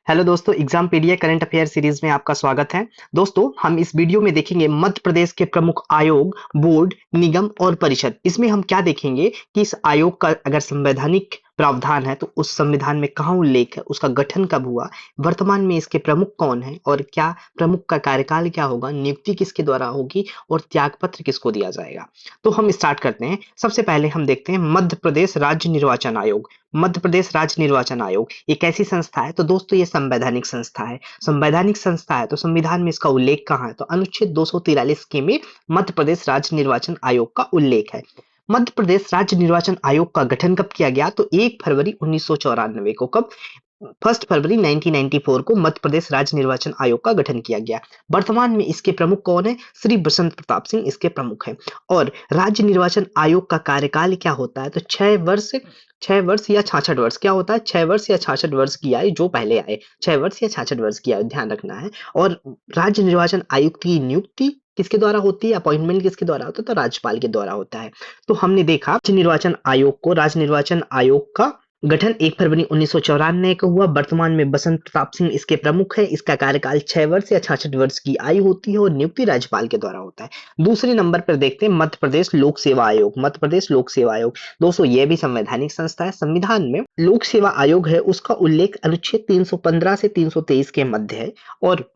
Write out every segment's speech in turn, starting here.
Hello दोस्तों, एग्जामपीडिया current affair series में आपका स्वागत है। दोस्तों, हम इस वीडियो में देखेंगे मध्य प्रदेश के प्रमुख आयोग, बोर्ड, निगम और परिषद। इसमें हम क्या देखेंगे कि इस आयोग का अगर संवैधानिक प्रावधान है तो उस संविधान में कहाँ उल्लेख है, उसका गठन कब हुआ, वर्तमान में इसके प्रमुख कौन है और क्या प्रमुख का कार्यकाल क्या होगा, नियुक्ति किसके द्वारा होगी और त्यागपत्र किसको दिया जाएगा। तो हम स्टार्ट करते हैं। सबसे पहले हम देखते हैं मध्य प्रदेश राज्य निर्वाचन आयोग। मध्य प्रदेश राज्य निर्वाचन आयोग एक ऐसी संस्था है, तो दोस्तों ये संवैधानिक संस्था है। संवैधानिक संस्था है तो संविधान में इसका उल्लेख कहाँ है, तो अनुच्छेद 243 के में मध्य प्रदेश राज्य निर्वाचन आयोग का उल्लेख है। मध्य प्रदेश राज्य निर्वाचन आयोग का गठन कब किया गया, तो 1 फरवरी 1994 को। कब? 1 फरवरी 1994 को मध्य प्रदेश राज्य निर्वाचन आयोग का गठन किया गया। वर्तमान में इसके प्रमुख कौन है? श्री बसंत प्रताप सिंह इसके प्रमुख हैं। और राज्य निर्वाचन आयोग का कार्यकाल क्या होता है, तो 6 वर्ष या 66 वर्ष। क्या होता है? 6 वर्ष या 66 वर्ष की आयु, जो पहले आए 6 वर्ष या 66 वर्ष की आयु, ध्यान रखना है। और राज्य निर्वाचन आयुक्त की नियुक्ति किसके द्वारा होती है, अपॉइंटमेंट किसके द्वारा होता है, तो राज्यपाल के द्वारा होता है। तो हमने देखा राज्य निर्वाचन आयोग का गठन 1 फरवरी 1994 को हुआ। वर्तमान में बसंत प्रताप सिंह इसके प्रमुख है। इसका कार्यकाल 6 वर्ष या 66 वर्ष की आयु होती है और नियुक्ति राज्यपाल के द्वारा होता है। दूसरे नंबर पर देखते हैं मध्य प्रदेश लोक सेवा आयोग। मध्य प्रदेश लोक सेवा आयोग, दोस्तों ये भी संवैधानिक संस्था है। संविधान में लोक सेवा आयोग है, उसका उल्लेख अनुच्छेद 315 से 323 के मध्य है। और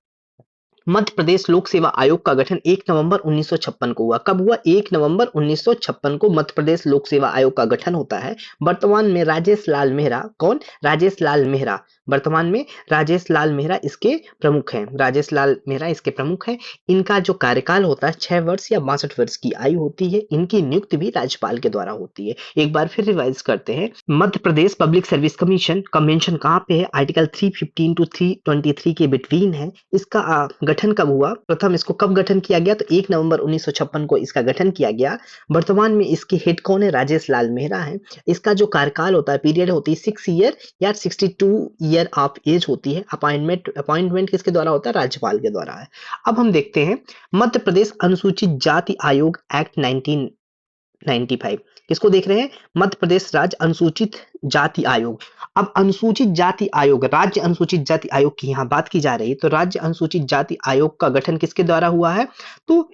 मध्य प्रदेश लोक सेवा आयोग का गठन 1 नवंबर 1956 को हुआ। कब हुआ? 1 नवंबर 1956 को मध्य प्रदेश लोक सेवा आयोग का गठन होता है। वर्तमान में राजेश लाल मेहरा, कौन? राजेश लाल मेहरा। वर्तमान में राजेश लाल मेहरा इसके प्रमुख हैं। राजेश लाल मेहरा इसके प्रमुख हैं। इनका जो कार्यकाल होता है 6 वर्ष या 62 वर्ष की आयु होती है। इनकी नियुक्ति भी राज्यपाल के द्वारा होती है। एक बार फिर रिवाइज करते हैं। Madhya Pradesh public service commission convention कहाँ पे है? आर्टिकल 315 टू 323 के बिटवीन है। इसका गठन कब हुआ? प्रथम इसको कब गठन किया गया, तो 1 नवंबर 1956 को इसका गठन किया गया। वर्तमान में इसके हेड कौन है? राजेश लाल मेहरा है। इसका जो कार्यकाल होता है, पीरियड होती है 6 ईयर या 62 ईयर ऑफ एज होती है। अपॉइंटमेंट किसके द्वारा होता है? राज्यपाल के द्वारा है। अब हम देखते हैं मध्य प्रदेश अनुसूचित जाति आयोग एक्ट 1995। किसको देख रहे हैं? मध्य प्रदेश राज्य अनुसूचित जाति आयोग। अब अनुसूचित जाति आयोग, राज्य अनुसूचित जाति आयोग की यहाँ बात की जा रही है, तो राज्य अनुसूचित जाति आयोग का गठन किसके द्वारा हुआ है, तो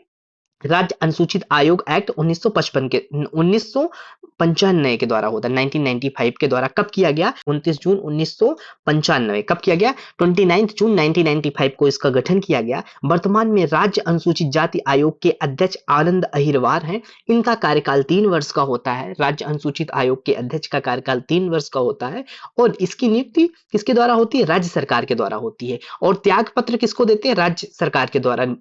राज्य अनुसूचित आयोग एक्ट 1995 के द्वारा होता है। 1995 के द्वारा कब किया गया? 29 जून 1995। कब किया गया? 29 जून 1995 को इसका गठन किया गया। वर्तमान में राज्य अनुसूचित जाति आयोग के अध्यक्ष आनंद अहिरवार हैं। इनका कार्यकाल 3 वर्ष का होता है। राज्य अनुसूचित आयोग के अध्यक्ष का कार्यकाल 3 वर्ष का होता है और इसकी नियुक्ति किसके द्वारा होती है? राज्य सरकार के द्वारा होती है। और त्याग पत्र किसको देते हैं? राज्य सरकार के द्वारा,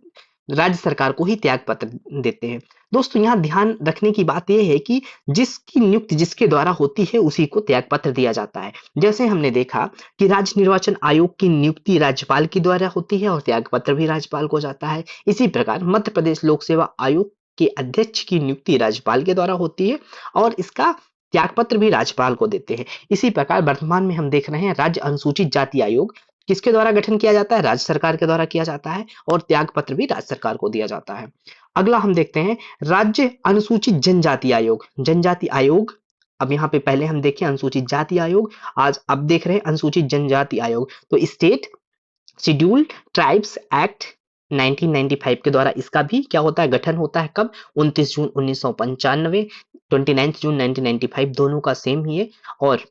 राज्य सरकार को ही त्याग पत्र देते हैं। दोस्तों, यहाँ ध्यान रखने की बात यह है कि जिसकी नियुक्ति जिसके द्वारा होती है उसी को त्याग पत्र दिया जाता है। जैसे हमने देखा कि राज्य निर्वाचन आयोग की नियुक्ति राज्यपाल के द्वारा होती है और त्याग पत्र भी राज्यपाल को जाता है। इसी प्रकार मध्य प्रदेश लोक सेवा आयोग के अध्यक्ष की नियुक्ति राज्यपाल के द्वारा होती है और इसका त्यागपत्र भी राज्यपाल को देते हैं। इसी प्रकार वर्तमान में हम देख रहे हैं राज्य अनुसूचित जाति आयोग किसके द्वारा गठन किया जाता है? राज्य सरकार के द्वारा किया जाता है और त्याग पत्र भी राज्य सरकार को दिया जाता है। अगला हम देखते हैं राज्य अनुसूचित जनजाति आयोग। जनजाति आयोग, अब यहाँ पे पहले हम देखें अनुसूचित जाति आयोग, आज अब देख रहे हैं अनुसूचित जनजाति आयोग। तो स्टेट शेड्यूल्ड ट्राइब्स एक्ट 1995 के द्वारा इसका भी क्या होता है? गठन होता है। कब? 29 जून 1995, 29 जून 1995 दोनों का सेम ही है। और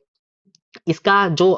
इसका जो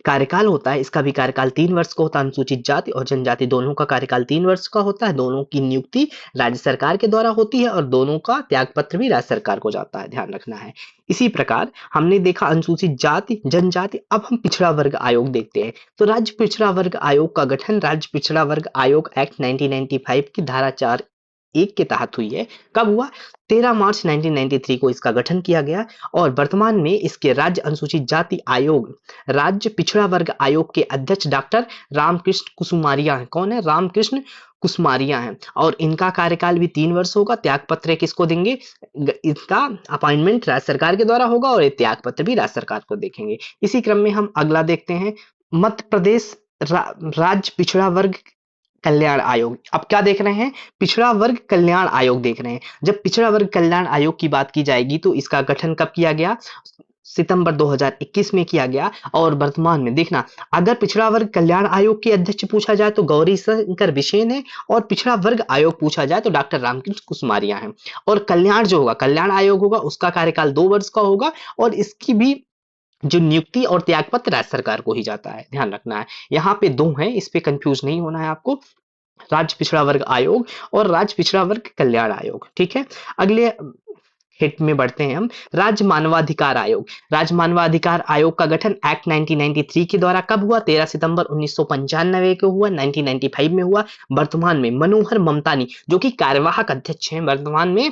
कार्यकाल होता है, इसका भी कार्यकाल 3 वर्ष का होता है। अनुसूचित जाति और जनजाति दोनों का कार्यकाल 3 वर्ष का होता है। दोनों की नियुक्ति राज्य सरकार के द्वारा होती है और दोनों का त्यागपत्र भी राज्य सरकार को जाता है, ध्यान रखना है। इसी प्रकार हमने देखा अनुसूचित जाति जनजाति। अब हम पिछड़ा वर्ग आयोग देखते हैं। तो राज्य पिछड़ा वर्ग आयोग का गठन राज्य पिछड़ा वर्ग आयोग एक्ट 1995 की धारा 4(1) के तहत हुई है। कब हुआ? 13 मार्च 1993 को इसका गठन किया गया और वर्तमान में इसके राज्य अनुसूचित जाति आयोग, राज्य पिछड़ा वर्ग आयोग के अध्यक्ष डॉक्टर रामकृष्ण कुसुमारिया हैं। कौन है? रामकृष्ण कुसुमारिया हैं और इनका कार्यकाल भी 3 वर्ष होगा। त्यागपत्र किसको देंगे? इसका अपॉइंटमेंट राज्य सरकार के द्वारा होगा और ये त्यागपत्र भी राज्य सरकार को देखेंगे। इसी क्रम में हम अगला देखते हैं मध्य प्रदेश राज्य पिछड़ा वर्ग कल्याण आयोग। अब क्या देख रहे हैं? पिछड़ा वर्ग कल्याण आयोग देख रहे हैं। जब पिछड़ा वर्ग कल्याण आयोग की बात की जाएगी तो इसका गठन कब किया गया? सितंबर 2021 में किया गया। और वर्तमान में देखना, अगर पिछड़ा वर्ग कल्याण आयोग के अध्यक्ष पूछा जाए तो गौरी शंकर बिसेन है, और पिछड़ा वर्ग आयोग पूछा जाए तो डॉक्टर रामकृष्ण कुसमारिया है। और कल्याण जो होगा, कल्याण आयोग होगा, उसका कार्यकाल 2 वर्ष का होगा, और इसकी भी जो नियुक्ति और त्यागपत्र राज्य सरकार को ही जाता है, ध्यान रखना है। यहाँ पे 2 हैं, इस पे कंफ्यूज नहीं होना है आपको, राज्य पिछड़ा वर्ग आयोग और राज्य पिछड़ा वर्ग कल्याण आयोग। ठीक है, अगले हिट में बढ़ते हैं हम। राज्य मानवाधिकार आयोग। राज्य मानवाधिकार आयोग का गठन एक्ट 1993 के द्वारा कब हुआ? 13 सितंबर 1995 को हुआ, 1995 में हुआ। वर्तमान में मनोहर ममतानी जो कि कार्यवाहक अध्यक्ष हैं वर्तमान में,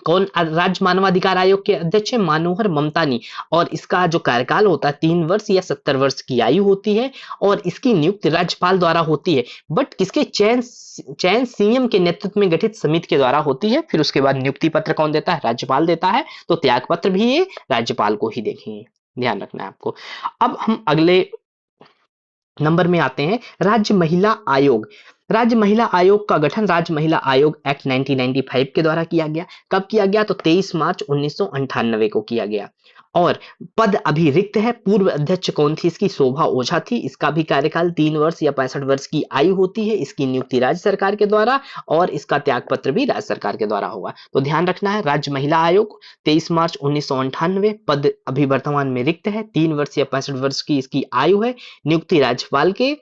कौन राज्य मानवाधिकार आयोग के अध्यक्ष है? मनोहर ममतानी। और इसका जो कार्यकाल होता है 3 वर्ष या 70 वर्ष की आयु होती है, और इसकी नियुक्ति राज्यपाल द्वारा होती है, बट किसके चयन सीएम के नेतृत्व में गठित समिति के द्वारा होती है। फिर उसके बाद नियुक्ति पत्र कौन देता है? राज्यपाल देता है। तो त्याग पत्र भी ये राज्यपाल को ही देखेंगे, ध्यान रखना है आपको। अब हम अगले नंबर में आते हैं, राज्य महिला आयोग। राज्य महिला आयोग का गठन राज्य महिला आयोग एक्ट 1995 के द्वारा किया गया। कब किया गया? तो 23 मार्च 1998 को किया गया। और पद अभी रिक्त है। पूर्व अध्यक्ष कौन थी इसकी? शोभा ओझा थी। इसका भी कार्यकाल 3 वर्ष या 65 वर्ष की आयु होती है। इसकी नियुक्ति राज्य सरकार के द्वारा, और इसका त्यागपत्र भी राज्य सरकार के द्वारा होगा। तो ध्यान रखना है, राज्य महिला आयोग 23 मार्च 1998, पद अभी वर्तमान में रिक्त है, 3 वर्ष या 65 वर्ष की इसकी आयु है, नियुक्ति राज्यपाल के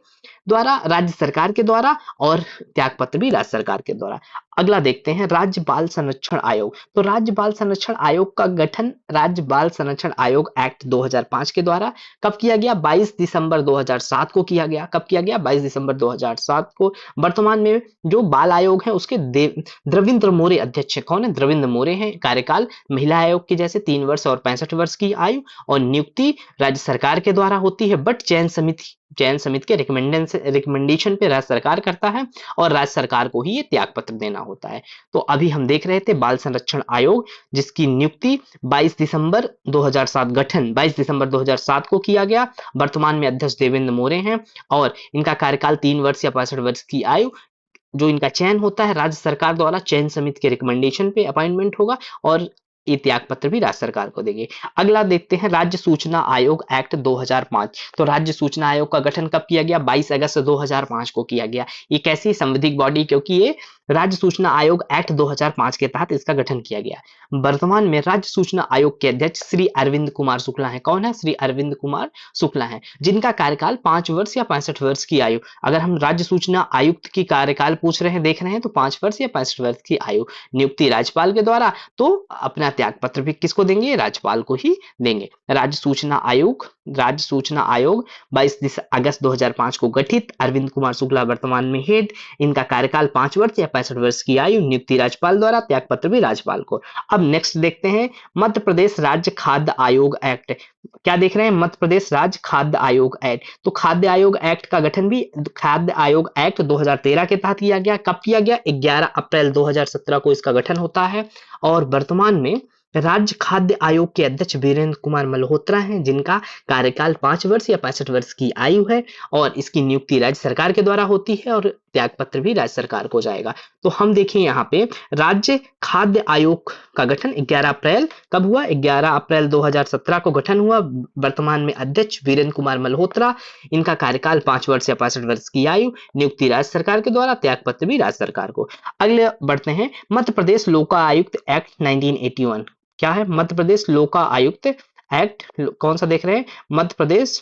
द्वारा, राज्य सरकार के द्वारा, और त्यागपत्र भी राज्य सरकार के द्वारा। अगला देखते हैं, राज्य बाल संरक्षण आयोग। तो राज्य बाल संरक्षण आयोग का गठन राज्य बाल संरक्षण आयोग एक्ट 2005 के द्वारा कब किया गया? 22 दिसंबर 2007 को किया गया। कब किया गया? 22 दिसंबर 2007 को। वर्तमान में जो बाल आयोग है उसके द्रविंद्र मोरे अध्यक्ष है। कौन है? द्रविंद्र मोरे हैं। कार्यकाल महिला आयोग के जैसे 3 वर्ष और 65 वर्ष की आयु, और नियुक्ति राज्य सरकार के द्वारा होती है, बट चयन समिति के रिकमेंडेशन पे राज्य सरकार करता है, और राज्य सरकार को ही ये त्याग पत्र देना होता है। तो अभी हम देख रहे थे बाल संरक्षण आयोग, जिसकी नियुक्ति 22 दिसंबर 2007, गठन 22 दिसंबर 2007 को किया गया। वर्तमान में अध्यक्ष देवेंद्र मोरे हैं, और इनका कार्यकाल 3 वर्ष या 65 वर्ष की आयु। जो इनका चयन होता है राज्य सरकार द्वारा, चयन समिति के रिकमेंडेशन पे अपॉइंटमेंट होगा, और ये त्याग पत्र भी राज्य सरकार को देंगे। अगला देखते हैं, राज्य सूचना आयोग एक्ट 2005। तो राज्य सूचना आयोग का गठन कब किया गया? 22 अगस्त 2005 को किया गया। ये कैसी संवैधानिक बॉडी? क्योंकि ये राज्य सूचना आयोग एक्ट 2005 के तहत इसका गठन किया गया। वर्तमान में राज्य सूचना आयोग के अध्यक्ष श्री अरविंद कुमार शुक्ला है। कौन है? श्री अरविंद कुमार शुक्ला है, जिनका कार्यकाल 5 वर्ष या 65 वर्ष की आयु। अगर हम राज्य सूचना आयुक्त की कार्यकाल पूछ रहे हैं, देख रहे हैं, तो 5 वर्ष या 65 वर्ष की आयु, नियुक्ति राज्यपाल के द्वारा। तो अपना त्याग पत्र भी किसको देंगे? राज्यपाल को ही देंगे। राज्य सूचना आयोग 22 अगस्त 2005 को गठित, अरविंद कुमार शुक्ला वर्तमान में हेड। इनका कार्यकाल 5 वर्ष या 65 वर्ष की आयु, नियुक्ति राज्यपाल द्वारा, त्याग पत्र भी राज्यपाल को। अब नेक्स्ट देखते हैं, मध्य प्रदेश राज्य खाद्य आयोग एक्ट। क्या देख रहे हैं? मध्य प्रदेश राज्य खाद्य आयोग एक्ट। तो खाद्य आयोग एक्ट का गठन भी खाद्य आयोग एक्ट 2013 के तहत किया गया। कब किया गया? 11 अप्रैल 2017 को इसका गठन होता है। और वर्तमान में राज्य खाद्य आयोग के अध्यक्ष वीरेंद्र कुमार मल्होत्रा हैं, जिनका कार्यकाल 5 वर्ष या 65 वर्ष की आयु है, और इसकी नियुक्ति राज्य सरकार के द्वारा होती है, और त्यागपत्र भी राज्य सरकार को जाएगा। तो हम देखें यहाँ पे राज्य खाद्य आयोग का गठन 11 अप्रैल कब हुआ? 11 अप्रैल 2017 को गठन हुआ। वर्तमान में अध्यक्ष वीरेंद्र कुमार मल्होत्रा। इनका कार्यकाल 5 वर्ष या 65 वर्ष की आयु, नियुक्ति राज्य सरकार के द्वारा, त्यागपत्र भी राज्य सरकार को। अगले बढ़ते हैं, मध्य प्रदेश लोका आयुक्त एक्ट 1981। क्या है? मध्य प्रदेश लोका आयुक्त एक्ट। कौन सा देख रहे हैं? मध्य प्रदेश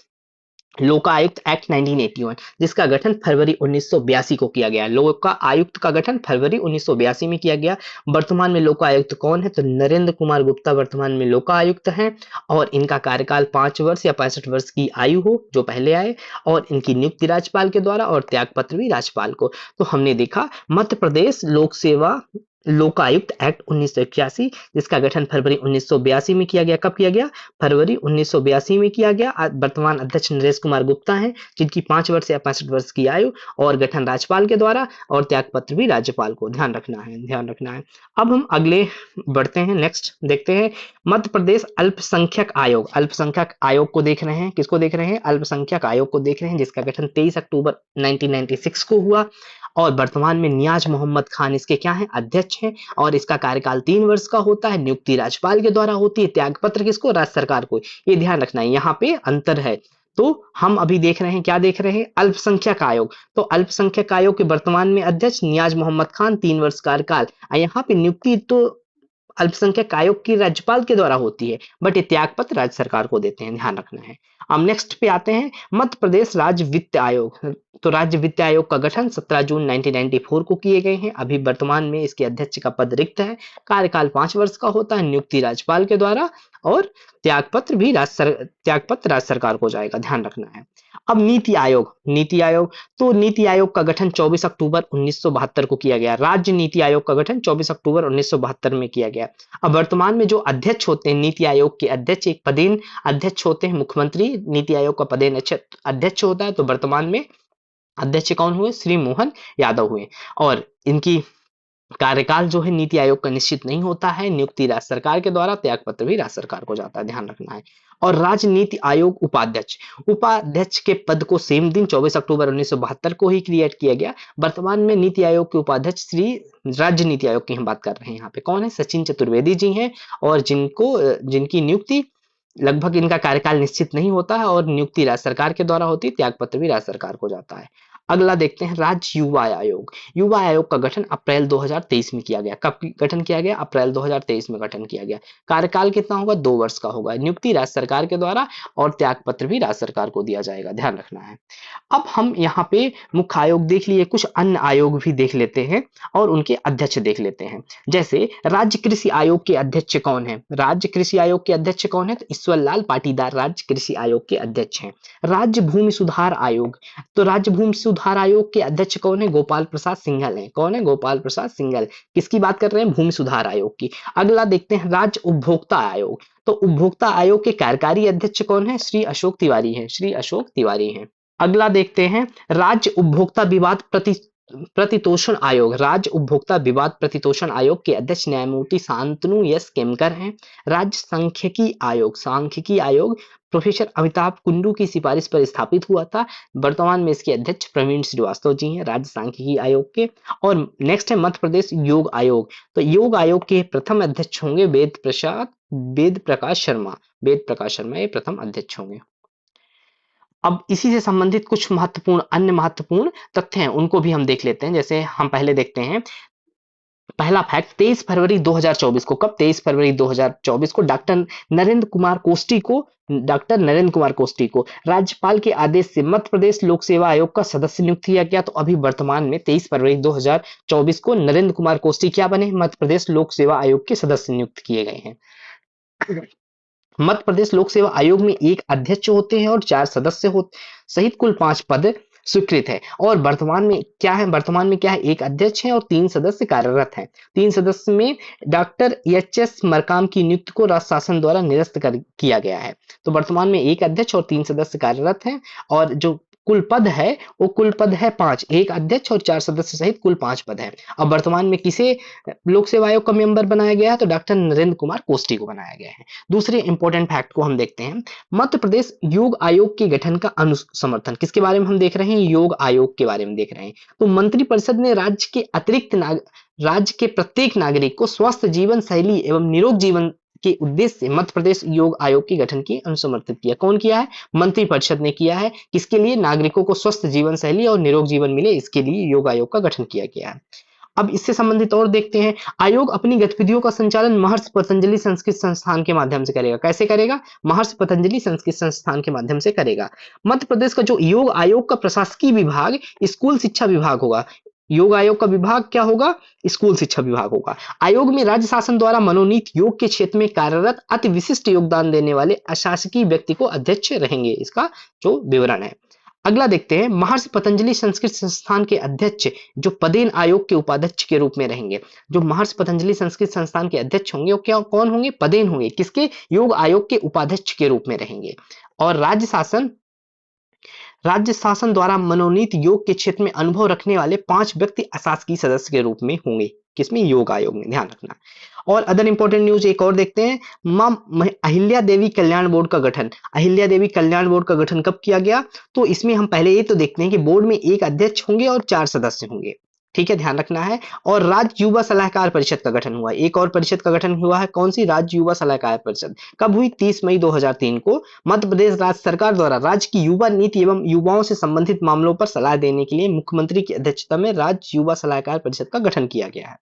लोका आयुक्त एक्ट 1981, जिसका गठन फरवरी 1982 को किया गया। लोका आयुक्त का गठन फरवरी 1982 में किया गया। वर्तमान में लोका आयुक्त कौन है? तो नरेंद्र कुमार गुप्ता वर्तमान में लोका आयुक्त हैं, और इनका कार्यकाल 5 वर्ष या 65 वर्ष की आयु हो, जो पहले आए, और इनकी नियुक्ति राज्यपाल के द्वारा, और त्यागपत्र भी राज्यपाल को। तो हमने देखा मध्य प्रदेश लोक सेवा लोकायुक्त एक्ट 1981, जिसका गठन फरवरी 1982 में किया गया। कब किया गया? फरवरी 1982 में किया गया। वर्तमान अध्यक्ष नरेश कुमार गुप्ता हैं, जिनकी 5 वर्ष या 65 वर्ष की आयु, और गठन राज्यपाल के द्वारा, और त्यागपत्र भी राज्यपाल को। ध्यान रखना है। अब हम अगले बढ़ते हैं, नेक्स्ट देखते हैं, मध्य प्रदेश अल्पसंख्यक आयोग। अल्पसंख्यक आयोग को देख रहे हैं, किसको देख रहे हैं? अल्पसंख्यक आयोग को देख रहे हैं, जिसका गठन 23 अक्टूबर 1996 को हुआ, और वर्तमान में नियाज मोहम्मद खान इसके क्या है? अध्यक्ष अध्यक्ष हैं और इसका कार्यकाल 3 वर्ष का होता है। नियुक्ति राज्यपाल के द्वारा होती है, त्यागपत्र किसको? राज्य सरकार को। ये ध्यान रखना है, यहाँ पे अंतर है। तो हम अभी देख रहे हैं, क्या देख रहे हैं? अल्पसंख्यक आयोग। तो अल्पसंख्यक आयोग के वर्तमान में अध्यक्ष नियाज मोहम्मद खान, 3 वर्ष कार्यकाल। यहाँ पे नियुक्ति तो अल्पसंख्यक आयोग की राज्यपाल के द्वारा होती है, बट ये त्यागपत्र राज्य सरकार को देते हैं, ध्यान रखना है। अब नेक्स्ट पे आते हैं मध्य प्रदेश राज्य वित्त आयोग। तो राज्य वित्त आयोग का गठन 17 जून 1994 को किए गए हैं। अभी वर्तमान में इसके अध्यक्ष का पद रिक्त है। कार्यकाल 5 वर्ष का होता है, नियुक्ति राज्यपाल के द्वारा और त्यागपत्र राज्य सरकार को जाएगा, ध्यान रखना है। अब नीति आयोग, तो नीति आयोग का गठन 24 अक्टूबर 1972 को किया गया। राज्य नीति आयोग का गठन 24 अक्टूबर 1972 में किया गया। अब वर्तमान में जो अध्यक्ष होते हैं नीति आयोग के अध्यक्ष, एक पदेन अध्यक्ष होते हैं, मुख्यमंत्री नीति आयोग का पदेन अध्यक्ष होता है। तो वर्तमान में अध्यक्ष कौन हुए? श्री मोहन यादव हुए। और इनकी कार्यकाल जो है नीति आयोग का निश्चित नहीं होता है, नियुक्ति राज्य सरकार के द्वारा, त्यागपत्र भी राज्य सरकार को जाता है, ध्यान रखना है। और राजनीति आयोग उपाध्यक्ष के पद को सेम दिन 24 अक्टूबर 1972 को ही क्रिएट किया गया। वर्तमान में नीति आयोग के उपाध्यक्ष राज्य नीति आयोग की हम बात कर रहे हैं। यहाँ पे कौन है? सचिन चतुर्वेदी जी हैं, और जिनकी नियुक्ति लगभग, इनका कार्यकाल निश्चित नहीं होता है और नियुक्ति राज्य सरकार के द्वारा होती है, त्यागपत्र भी राज्य सरकार को जाता है। अगला देखते हैं राज्य युवा आयोग। युवा आयोग का गठन अप्रैल 2023 में किया गया। कब गठन किया गया? अप्रैल 2023 में गठन किया गया। कार्यकाल कितना होगा? 2 वर्ष का होगा। नियुक्ति राज्य सरकार के द्वारा और त्यागपत्र भी राज्य सरकार को दिया जाएगा, ध्यान रखना है। अब हम यहाँ पे मुख्य आयोग देख लिए, कुछ अन्य आयोग भी देख लेते हैं और उनके अध्यक्ष देख लेते हैं। जैसे राज्य कृषि आयोग के अध्यक्ष कौन है? राज्य कृषि आयोग के अध्यक्ष कौन है? तो ईश्वर लाल पाटीदार राज्य कृषि आयोग के अध्यक्ष हैं। राज्य भूमि सुधार आयोग, तो राज्य भूमि सुधार आयोग के अध्यक्ष कौन है? गोपाल प्रसाद सिंघल है। कौन है? गोपाल प्रसाद सिंघल। किसकी बात कर रहे हैं? भूमि सुधार आयोग की। अगला देखते हैं राज्य उपभोक्ता आयोग। तो उपभोक्ता आयोग के कार्यकारी अध्यक्ष कौन है? श्री अशोक तिवारी हैं। अगला देखते हैं राज्य उपभोक्ता विवाद प्रतितोषण आयोग। राज्य उपभोक्ता विवाद प्रतितोषण आयोग के अध्यक्ष न्यायमूर्ति शांतनु एस खेमकर हैं। राज्य सांख्यिकी आयोग प्रोफेसर अमिताभ कुंडू की सिफारिश पर स्थापित हुआ था। वर्तमान में इसके अध्यक्ष प्रवीण श्रीवास्तव जी हैं, राज्य सांख्यिकी आयोग के। और नेक्स्ट है मध्य प्रदेश योग आयोग। तो योग आयोग के प्रथम अध्यक्ष होंगे वेद प्रकाश शर्मा ये प्रथम अध्यक्ष होंगे। अब इसी से संबंधित कुछ अन्य महत्वपूर्ण तथ्य हैं, उनको भी हम देख लेते हैं। जैसे हम पहले देखते हैं, पहला फैक्ट, 23 फरवरी 2024 को, कब? 23 फरवरी 2024 को डॉक्टर नरेंद्र कुमार कोष्टी को राज्यपाल के आदेश से मध्य प्रदेश लोक सेवा आयोग का सदस्य नियुक्त किया गया। तो अभी वर्तमान में 23 फरवरी 2024 को नरेंद्र कुमार कोष्टी क्या बने? मध्य प्रदेश लोक सेवा आयोग के सदस्य नियुक्त किए गए हैं। मध्य प्रदेश लोक सेवा आयोग में एक अध्यक्ष होते हैं और 4 सदस्य सहित कुल 5 पद स्वीकृत है। और वर्तमान में क्या है? एक अध्यक्ष है और 3 सदस्य कार्यरत हैं। 3 सदस्य में डॉक्टर एच.एस. मरकाम की नियुक्ति को राज्य शासन द्वारा निरस्त किया गया है। तो वर्तमान में एक अध्यक्ष और 3 सदस्य कार्यरत हैं, और जो कुल पद है वो कुल पद है 5, एक अध्यक्ष और 4 सदस्य सहित कुल 5 पद है। अब वर्तमान में किसे लोक सेवा आयोग का मेंबर बनाया गया है? तो डॉक्टर नरेंद्र कुमार कोष्टी को बनाया गया है। दूसरे इंपॉर्टेंट फैक्ट को हम देखते हैं, मध्य प्रदेश योग आयोग के गठन का अनुसमर्थन। किसके बारे में हम देख रहे हैं? योग आयोग के बारे में देख रहे हैं। तो मंत्रिपरिषद ने राज्य के प्रत्येक नागरिक को स्वस्थ जीवन शैली एवं निरोग जीवन के उद्देश्य से मध्य प्रदेश योग आयोग के गठन की अनुसमर्थित किया। कौन किया है? मंत्रिपरिषद ने किया है। किसके लिए? नागरिकों को स्वस्थ जीवन शैली और निरोग जीवन मिले, इसके लिए योग आयोग का गठन किया गया है। अब इससे संबंधित और देखते हैं, आयोग अपनी गतिविधियों का संचालन महर्षि पतंजलि संस्कृत संस्थान के माध्यम से करेगा। कैसे करेगा? महर्षि पतंजलि संस्कृत संस्थान के माध्यम से करेगा। मध्य प्रदेश का जो योग आयोग का प्रशासकीय विभाग स्कूल शिक्षा विभाग होगा। योग आयोग का विभाग क्या होगा? स्कूल शिक्षा विभाग होगा। आयोग में राज्य शासन द्वारा मनोनीत योग के क्षेत्र में कार्यरत अति विशिष्ट योगदान देने वाले अशासकीय व्यक्ति को अध्यक्ष रहेंगे, इसका जो विवरण है। अगला देखते हैं, महर्षि पतंजलि संस्कृत संस्थान के अध्यक्ष जो पदेन आयोग के उपाध्यक्ष के रूप में रहेंगे। जो महर्षि पतंजलि संस्कृत संस्थान के अध्यक्ष होंगे वो कौन होंगे? पदेन होंगे। किसके? योग आयोग के उपाध्यक्ष के रूप में रहेंगे। और राज्य शासन द्वारा मनोनीत योग के क्षेत्र में अनुभव रखने वाले 5 व्यक्ति अशासकीय सदस्य के रूप में होंगे। किसमें? योग आयोग में, ध्यान रखना। और अदर इंपॉर्टेंट न्यूज एक और देखते हैं, मां अहिल्या देवी कल्याण बोर्ड का गठन। अहिल्या देवी कल्याण बोर्ड का गठन कब किया गया? तो इसमें हम पहले ये तो देखते हैं कि बोर्ड में एक अध्यक्ष होंगे और 4 सदस्य होंगे। ठीक है, ध्यान रखना है। और राज्य युवा सलाहकार परिषद का गठन हुआ, एक और परिषद का गठन हुआ है, कौन सी? राज्य युवा सलाहकार परिषद। कब हुई? 30 मई 2003 को। मध्य प्रदेश राज्य सरकार द्वारा राज्य की युवा नीति एवं युवाओं से संबंधित मामलों पर सलाह देने के लिए मुख्यमंत्री की अध्यक्षता में राज्य युवा सलाहकार परिषद का गठन किया गया है।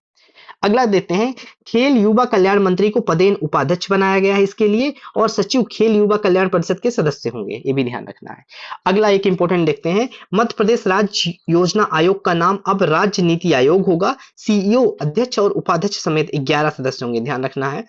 अगला देखते हैं, खेल युवा कल्याण मंत्री को पदेन उपाध्यक्ष बनाया गया है इसके लिए, और सचिव खेल युवा कल्याण परिषद के सदस्य होंगे, ये भी ध्यान रखना है। अगला एक इंपॉर्टेंट देखते हैं, मध्य प्रदेश राज्य योजना आयोग का नाम अब राज्य नीति आयोग होगा। सीईओ, अध्यक्ष और उपाध्यक्ष समेत 11 सदस्य होंगे, ध्यान रखना है।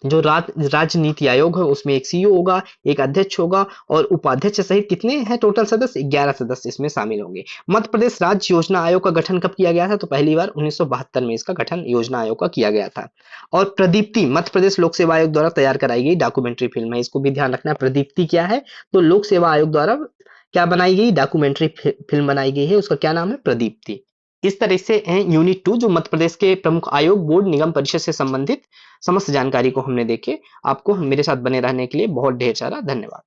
जो राज्य नीति आयोग है उसमें एक सीईओ होगा, एक अध्यक्ष होगा और उपाध्यक्ष सहित कितने हैं टोटल सदस्य? 11 सदस्य इसमें शामिल होंगे। मध्य प्रदेश राज्य योजना आयोग का गठन कब किया गया था? तो पहली बार 1972 में इसका गठन योजना आयोग का किया गया था। और प्रदीप्ति मध्य प्रदेश लोक सेवा आयोग द्वारा तैयार कराई गई डॉक्यूमेंट्री फिल्म है, इसको भी ध्यान रखना है। प्रदीप्ति क्या है? तो लोक सेवा आयोग द्वारा क्या बनाई गई? डॉक्यूमेंट्री फिल्म बनाई गई है, उसका क्या नाम है? प्रदीप्ति। इस तरह से यूनिट 2 जो मध्य प्रदेश के प्रमुख आयोग, बोर्ड, निगम, परिषद से संबंधित समस्त जानकारी को हमने देखे। आपको मेरे साथ बने रहने के लिए बहुत ढेर सारा धन्यवाद।